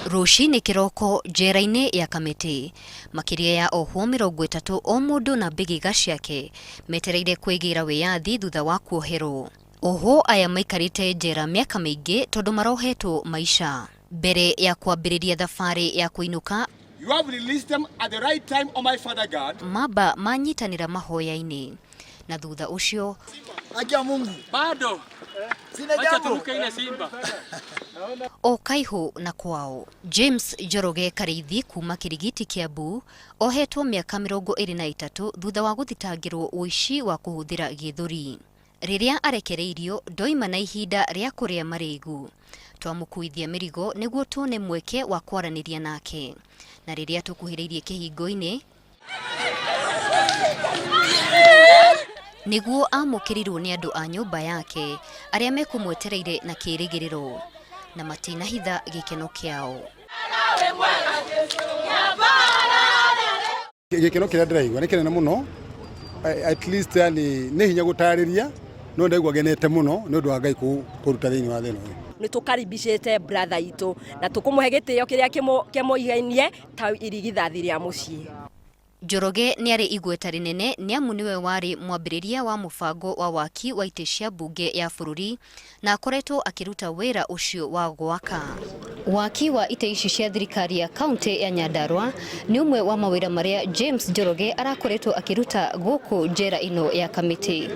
Rũcinĩ kĩroko njera-inĩ ya Kamiti, makĩria ya ohwo 30 o mũndũ na mbĩgĩga ciake metereire kwĩgĩra wĩyathi thutha wa kuoherwo. Ohwo aya maikarĩte njera mĩaka mĩingĩ tondũ marohetwo maisha. Mbere ya kwambĩrĩria thabarĩ ya kũinũka, you have released them at the right time, oh my Father God. Mamba manyitanĩra mahoya-inĩ na thutha ũcio Akia Mungu bado sina jambo Simba o kaihu na kwao. James Njoroge Karĩithi kuma Kĩrigiti Kiambu ohetwo mĩaka 23 thutha wa gũthitangĩrwo ũici wa kũhũthĩra gĩthũri. Rĩrĩa arekereirio ndoima na ihinda rĩa kũrĩa marĩgu. Twamũkuithia mĩrigo nĩguo tuone mweke wa kwaranĩria nake. Na rĩrĩa tũkuhĩrĩirie kĩhingo-inĩ nĩguo amũkĩrirwo nĩ andũ a nyũmba yake arĩa mekũmwetereire na kĩrĩgĩrĩro na matinahitha gĩkeno kĩao. Gĩkeno kĩrĩa ndĩraigua nĩ kĩnene mũno, at least nĩ hinya gũtarĩria, no ndaigua genete mũno nĩ ũndũ wa Ngai kũruta thĩinĩ wa thĩna ũyũ. Nĩ tũkaribicĩte brother itũ na tũkũmũhe gĩtĩo kĩrĩa kĩmũigainie ta irigithathi rĩa mũciĩ. Njoroge nĩ arĩ igweta rĩnene nĩamu nĩwe warĩ mwambĩrĩria wa mũbango wa waki wa itĩ cia mbunge ya bũrũri na akoretwo akĩruta wĩra ũcio wa gwaka. Waki wa itĩ ici cia thirikari ya kaunti ya Nyandarua nĩ ũmwe wa mawĩra marĩa James Njoroge arakoretwo akĩruta gũkũ njera ĩno ya Kamiti.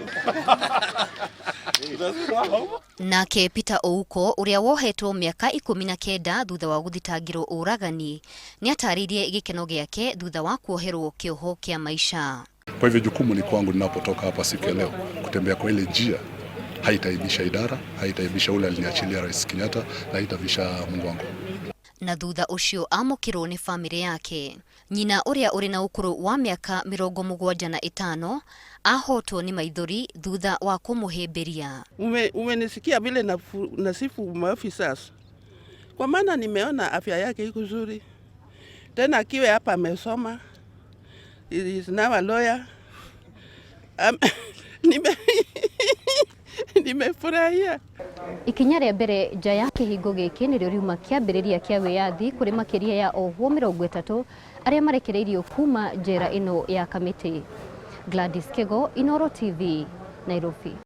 Nake Peter Ouko ũrĩa wohetwo mĩaka 19 thutha wa gũthitangĩrwo ũragani nĩ atarĩirie gĩkeno gĩake thutha wa kuoherwo kĩoho kĩa maisha. Kwa hivyo jukumu ni kwangu ninapotoka hapa siku ya leo kutembea kwa ile njia, haitaibisha idara, haitaibisha ule aliniachilia Rais Kenyatta, na haitaibisha Mungu wangu. Na thutha ũcio amũkĩrwo nĩ famĩlĩ yake. Nyina ũrĩa ũrĩ na ũkũrũ wa mĩaka 75 ahotwo nĩ maithori thutha wa kũmũhĩmbĩria. Umenisikia vile nasifu maafisa, kwa maana nimeona afya yake iko nzuri, tena akiwa hapa amesoma, he is now a lawyer. Nimefurahia. Ikinya rĩa mbere nja ya kĩhingo gĩkĩ nĩrĩo riuma kĩambĩrĩria kĩa wĩyathi kũrĩ makĩria ya ohwo 30 arĩa marekereirio kuma njera ĩno ya Kamiti. Gladys Kego, Inooro TV, Nairobi.